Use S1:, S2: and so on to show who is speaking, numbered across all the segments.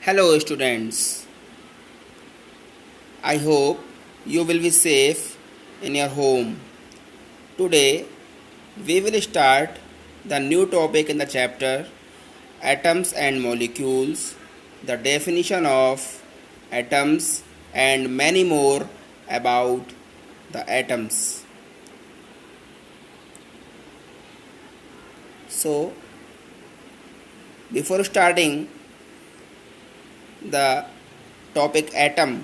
S1: Hello, students. I hope you will be safe in your home. Today, we will start the new topic in the chapter Atoms and Molecules, the definition of atoms, and many more about the atoms. So, before starting the topic atom,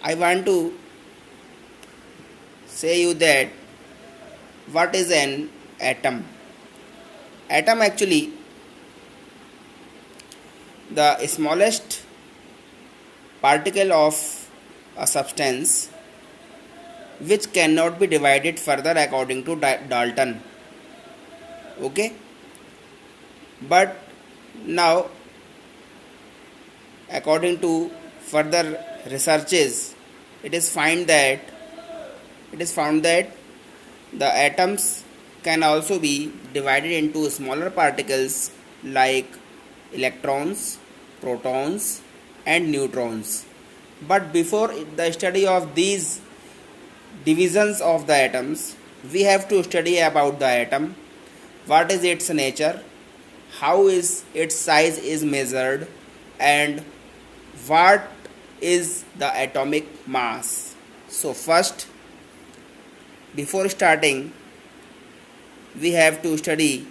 S1: I want to say you that what is an atom. Atom actually the smallest particle of a substance which cannot be divided further according to Dalton. Okay, but now according to further researches it is found that the atoms can also be divided into smaller particles like electrons, protons, and neutrons. But before the study of these divisions of the atoms, we have to study about the atom, what is its nature, how is its size is measured, and what is the atomic mass. So first, before starting, we have to study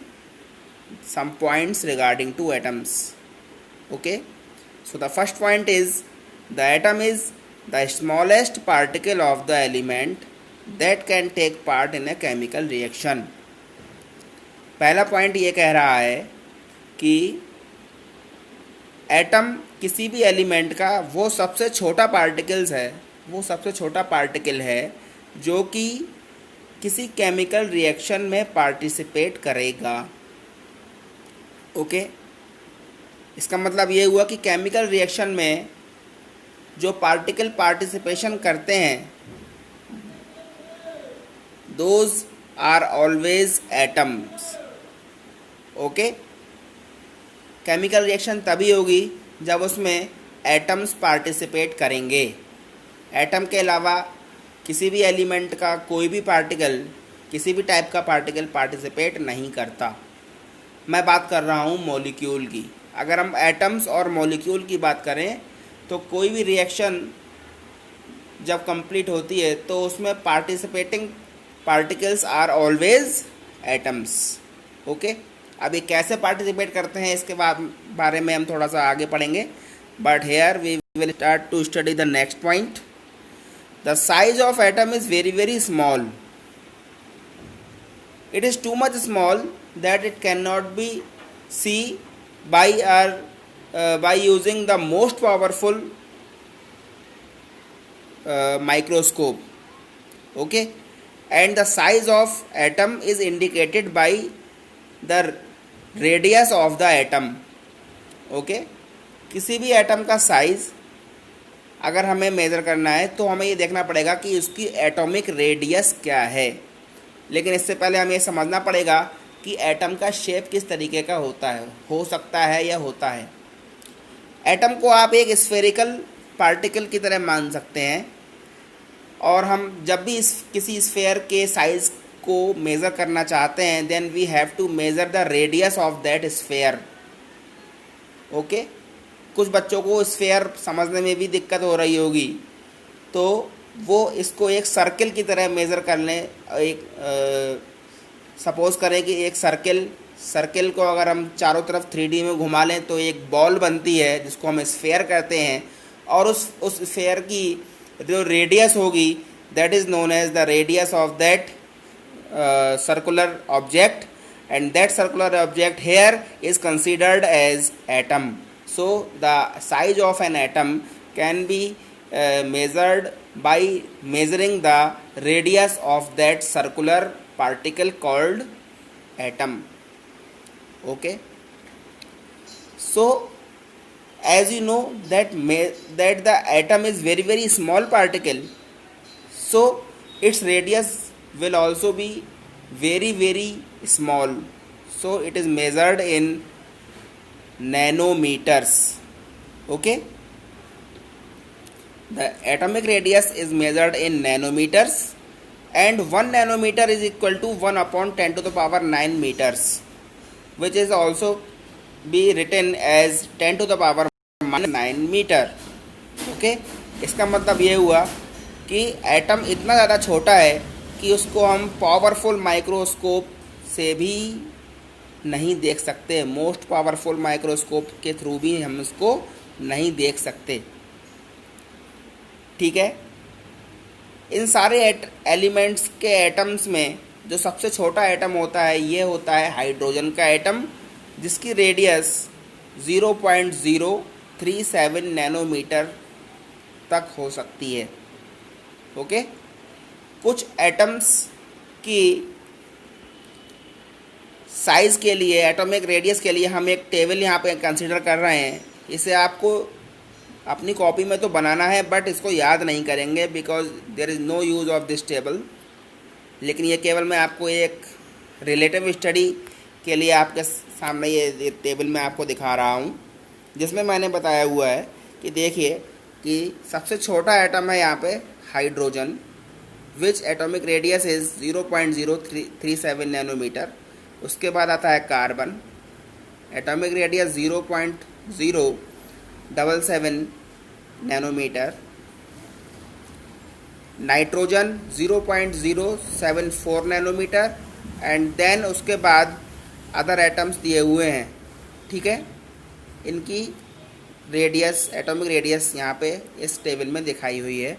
S1: some points regarding two atoms. Okay, so the first point is the atom is the smallest particle of the element that can take part in a chemical reaction. पहला point ये कह रहा है कि atom किसी भी element का वो सबसे छोटा पार्टिकल है जो कि किसी केमिकल रिएक्शन में पार्टिसिपेट करेगा. ओके, इसका मतलब ये हुआ कि केमिकल रिएक्शन में जो पार्टिकल पार्टिसिपेशन करते हैं those are always atoms. Okay, chemical reaction तभी होगी जब उसमें एटम्स पार्टिसिपेट करेंगे. एटम के अलावा किसी भी एलिमेंट का कोई भी पार्टिकल, किसी भी टाइप का पार्टिकल पार्टिसिपेट नहीं करता. मैं बात कर रहा हूँ मॉलिक्यूल की. अगर हम एटम्स और मॉलिक्यूल की बात करें तो कोई भी रिएक्शन जब कंप्लीट होती है तो उसमें participating particles are always atoms. Okay, अभी कैसे पार्टिसिपेट करते हैं इसके बारे में हम थोड़ा सा आगे पढ़ेंगे. But here we will start to study the next point. The size of atom is very very small. It is too much small that it can not be see by using the most powerful microscope. Okay, and the size of atom is indicated by the radius of the atom. Okay, किसी भी atom का size अगर हमें measure करना है तो हमें ये देखना पड़ेगा कि उसकी एटॉमिक रेडियस क्या है. लेकिन इससे पहले हमें ये समझना पड़ेगा कि एटम का शेप किस तरीके का होता है, हो सकता है या होता है. एटम को आप एक स्फेरिकल पार्टिकल की तरह मान सकते हैं और हम जब भी किसी स्फेयर के साइज़ को मेज़र करना चाहते हैं then we have to measure the radius of that sphere. Okay, कुछ बच्चों को स्फेयर समझने में भी दिक्कत हो रही होगी तो वो इसको एक सर्कल की तरह मेज़र कर लें. एक सपोज़ करें कि एक सर्कल को अगर हम चारों तरफ 3D में घुमा लें तो एक बॉल बनती है जिसको हम स्फेयर कहते हैं. और उस स्फेयर की जो रेडियस होगी that is known as the radius of that circular object, and that circular object here is considered as atom. So the size of an atom can be measured by measuring the radius of that circular particle called atom. Okay, so as you know that the atom is very very small particle, so its radius will also be very very small. So it is measured in nanometers. Okay, the atomic radius is measured in nanometers, and 1 nanometer is equal to 1 upon 10 to the power 9 meters, which is also be written as 10 to the power 9 metre. Okay, इसका मतलब ये हुआ कि atom इतना ज़्यादा छोटा है कि उसको हम पावरफुल माइक्रोस्कोप से भी नहीं देख सकते. मोस्ट पावरफुल माइक्रोस्कोप के थ्रू भी हम इसको नहीं देख सकते. ठीक है, इन सारे एलिमेंट्स के एटम्स में जो सबसे छोटा एटम होता है ये होता है हाइड्रोजन का एटम, जिसकी रेडियस 0.037 नैनोमीटर तक हो सकती है. ओके, कुछ एटम्स की साइज़ के लिए, एटॉमिक रेडियस के लिए हम एक टेबल यहाँ पे कंसीडर कर रहे हैं. इसे आपको अपनी कॉपी में तो बनाना है, बट इसको याद नहीं करेंगे because there is no use of this table. लेकिन ये केवल मैं आपको एक रिलेटिव स्टडी के लिए आपके सामने ये टेबल मैं आपको दिखा रहा हूँ, जिसमें मैंने बताया हुआ है कि देखिए कि सबसे छोटा एटम है यहाँ पे hydrogen, which atomic radius is 0.037 nanometre. उसके बाद आता है carbon, atomic radius 0.077 nanometre. Nitrogen 0.074 nanometre, and then उसके बाद अदर एटम्स दिए हुए हैं. ठीक है, इनकी रेडियस, एटॉमिक रेडियस यहाँ पे इस टेबल में दिखाई हुई है.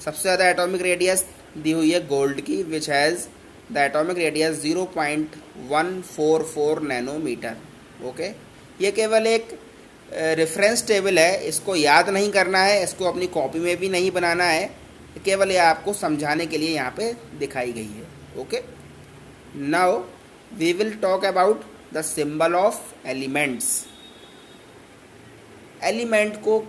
S1: सबसे ज़्यादा एटॉमिक रेडियस दी हुई है गोल्ड की, which has the atomic radius 0.144 nanometre. Okay, ये केवल एक रेफरेंस टेबल है, इसको याद नहीं करना है, इसको अपनी कॉपी में भी नहीं बनाना है, केवल ये आपको समझाने के लिए यहाँ पे दिखाई गई है. Okay, now we will talk about the symbol of elements. Element को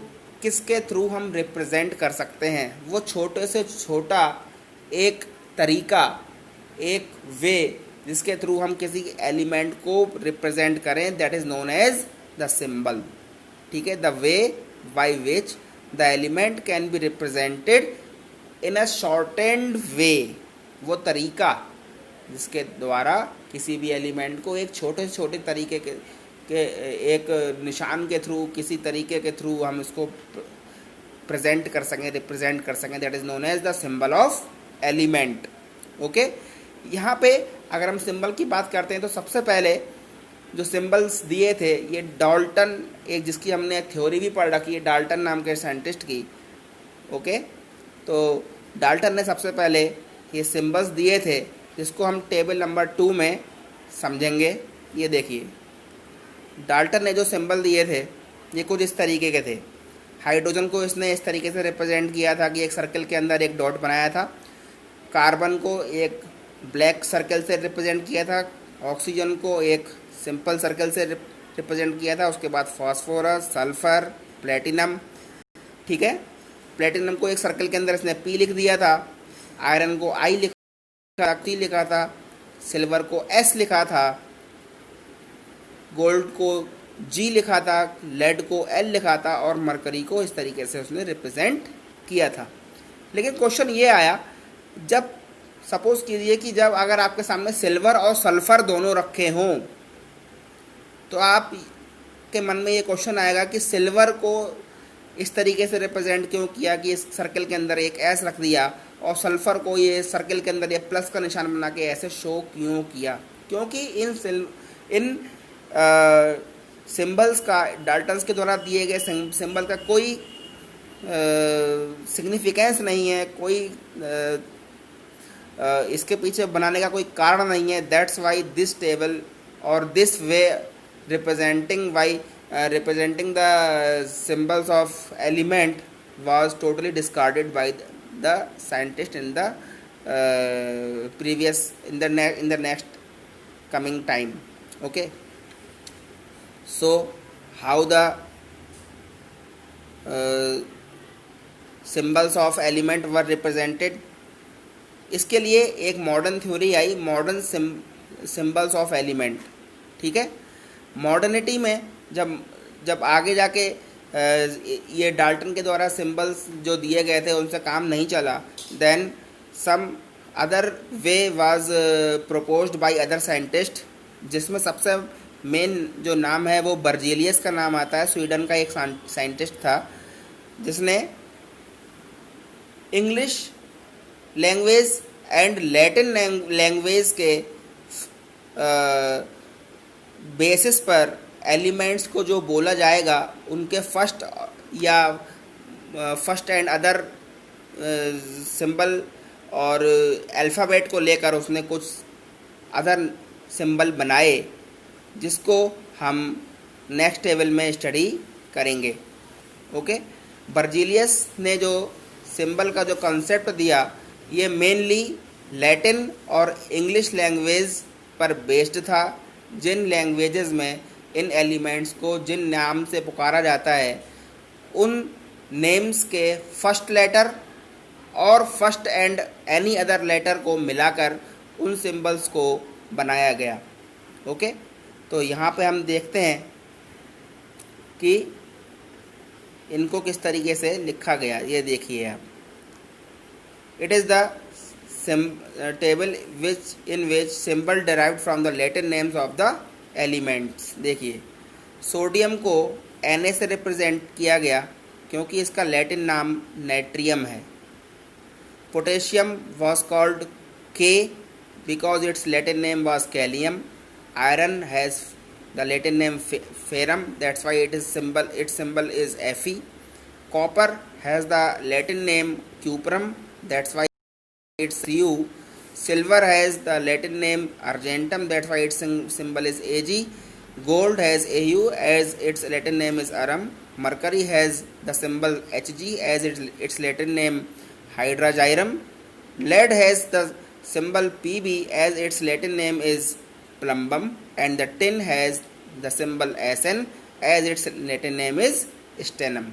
S1: किसके थ्रू हम रिप्रेजेंट कर सकते हैं? वो छोटे से छोटा एक तरीका, एक वे जिसके थ्रू हम किसी एलिमेंट को रिप्रेजेंट करें, that is known as the symbol. ठीक है, the way by which the element can be represented in a shortened way. वो तरीका जिसके द्वारा किसी भी एलिमेंट को एक छोटे से छोटे तरीके के एक निशान के थ्रू, किसी तरीके के थ्रू हम इसको प्रेजेंट कर सकें, रिप्रेजेंट कर सकें, that is known as the symbol of element. Okay, यहाँ पे अगर हम सिंबल की बात करते हैं तो सबसे पहले जो सिंबल्स दिए थे, ये डाल्टन, एक जिसकी हमने थ्योरी भी पढ़ रखी है, डाल्टन नाम के साइंटिस्ट की. ओके, तो डाल्टन ने सबसे पहले ये सिंबल्स दिए थे, जिसको हम टेबल नंबर 2 में समझेंगे. ये देखिए, डाल्टन ने जो सिंबल दिए थे ये कुछ इस तरीके के थे. हाइड्रोजन को इसने इस तरीके से रिप्रेजेंट किया था कि एक सर्कल के अंदर एक डॉट बनाया था. कार्बन को एक ब्लैक सर्कल से रिप्रेजेंट किया था. ऑक्सीजन को एक सिंपल सर्कल से रिप्रेजेंट किया था. उसके बाद फॉस्फोरस, सल्फर, प्लेटिनम. ठीक है, प्लेटिनम को एक सर्कल के अंदर इसने P लिख दिया था. आयरन को I लिखा था. सिल्वर को S लिखा था. गोल्ड को G लिखा था. लेड को L लिखा था. और मरकरी को इस तरीके से उसने रिप्रेजेंट किया था. लेकिन क्वेश्चन ये आया, जब सपोज कीजिए कि जब अगर आपके सामने सिल्वर और सल्फर दोनों रखे हों, तो आप के मन में ये क्वेश्चन आएगा कि सिल्वर को इस तरीके से रिप्रेजेंट क्यों किया कि इस सर्कल के अंदर एक एस रख दिया, और सल्फर को ये सर्कल के अंदर ये प्लस का निशान बना के ऐसे शो क्यों किया? क्योंकि इन सिंबल्स का, डाल्टन्स के द्वारा दिए गए सिंबल का कोई सिग्निफिकेंस नहीं है, कोई इसके पीछे बनाने का कोई कारण नहीं है. दैट्स वाई दिस टेबल और this way representing the symbols of element was totally discarded by the scientist in the next coming time. Okay, so how the symbols of element were represented? इसके लिए एक modern theory I, modern symbols of element. ठीक है, modernity में जब आगे जाके ये डाल्टन के द्वारा सिंबल्स जो दिए गए थे उनसे काम नहीं चला, then some other way was proposed by other scientist, जिसमें सबसे मेन जो नाम है वो बर्जीलियस का नाम आता है। स्वीडन का एक साइंटिस्ट था जिसने English language and Latin language के बेसिस पर एलिमेंट्स को जो बोला जाएगा उनके फर्स्ट एंड अदर सिंबल और अल्फ़ाबेट को लेकर उसने कुछ अदर सिंबल बनाए, जिसको हम नेक्स्ट टेबल में स्टडी करेंगे। ओके, बर्जीलियस ने जो सिंबल का जो कंसेप्ट दिया ये मेनली लैटिन और इंग्लिश लैंग्वेज पर बेस्ड था, जिन लैंग्वेजेस में इन एलिमेंट्स को जिन नाम से पुकारा जाता है उन नेम्स के फर्स्ट लेटर और first and any other letter को मिलाकर उन सिंबल्स को बनाया गया। ओके, तो यहाँ पे हम देखते हैं कि इनको किस तरीके से लिखा गया। ये देखिए आप, it is the table in which symbol derived from the Latin names of the elements. देखिए, सोडियम को Na से रिप्रेजेंट किया गया क्योंकि इसका लैटिन नाम नेट्रियम है। Potassium was called K because its Latin name was Kalium. Iron has the Latin name Ferrum, that's why its symbol is Fe. Copper has the Latin name Cuprum, that's why its Cu. Silver has the Latin name Argentum, that's why its symbol is Ag. Gold has Au as its Latin name is Arum. Mercury has the symbol Hg as its Latin name Hydrargyrum. Lead has the symbol Pb as its Latin name is Plumbum, and the tin has the symbol Sn as its Latin name is Stennum.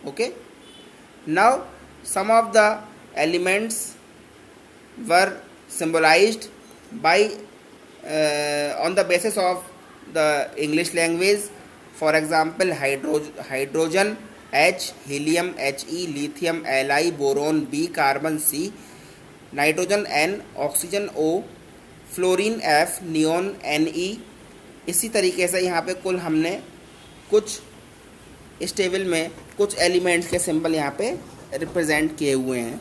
S1: Okay, now some of the elements were symbolized by on the basis of the English language. For example, hydrogen H, helium He, lithium Li, boron B, carbon C, nitrogen N, oxygen O, fluorine F, neon Ne। इसी तरीके से यहाँ पे कुल हमने कुछ इस table में कुछ एलिमेंट्स के सिंबल यहाँ पे रिप्रेजेंट किए हुए हैं।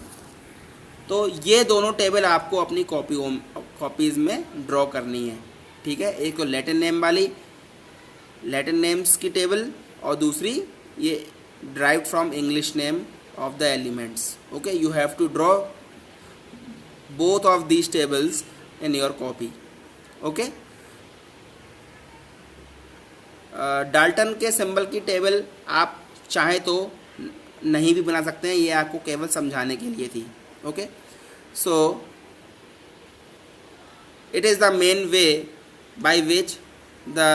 S1: तो ये दोनों टेबल आपको अपनी कॉपीज़ में ड्रॉ करनी है, ठीक है। एक तो लैटिन नेम वाली लैटिन नेम्स की टेबल और दूसरी ये derived from English name of the elements. Okay, you have to draw both of these tables in your copy. Okay, Dalton के सिंबल की टेबल आप चाहें तो नहीं भी बना सकते हैं, ये आपको केवल समझाने के लिए थी। Okay, so it is the main way by which the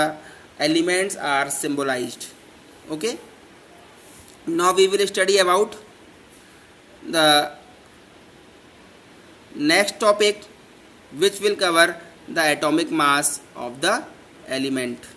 S1: elements are symbolized. Okay, now we will study about the next topic which will cover the atomic mass of the element.